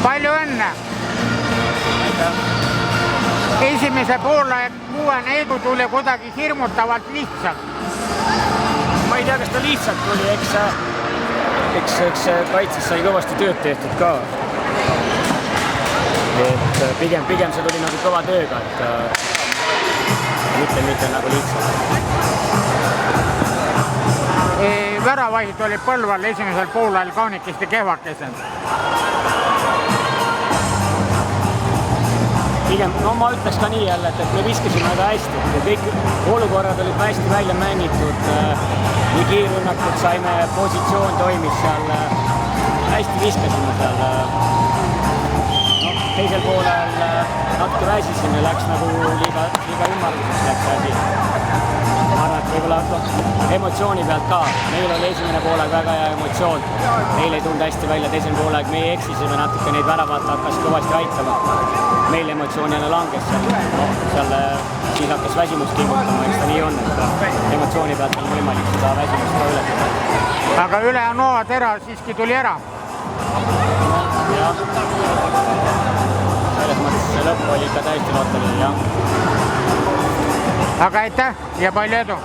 Palju õnne! Esimese poole kuuene edu tuli kuidagi hirmutavalt lihtsalt. Ma ei tea, kas ta lihtsalt tuli, eks kaitses sai kõvasti tööd tehtud ka. Et pigem see tuli nagu kõva tööga, et mitte nagu lihtsalt. Väravahid oli Põlval esimesel poolel kaunikesti kehvakesed. No ma ütleks ka nii jälle, et me viskasime väga hästi. Kõik olukorrad olid hästi välja mängitud. Nii kiirrünnakud saime, positsioon toimis seal. Hästi viskasime seal. Teisel poolel natuke väsisime, läks nagu liiga ümmarguseks läks asi. Ma arvan, et võib-olla emotsiooni pealt ka. Meil oli esimene poolega väga hea emotsioon. Meil ei tulnud hästi välja teisel poolega. Me eksisime natuke, neid väravat hakkas kõvasti aitama. Meil emotsioon jälle langes seal. Siis hakkas väsimust kingutama, eks ta nii on, et emotsiooni pealt on võimalik seda väsimust ka ületada. Aga üle Anoa Tera siiski tuli ära. Jah. Selles mõttes see lõpp oli ikka täiesti looteline, jah. Aga aitäh ja palju edu!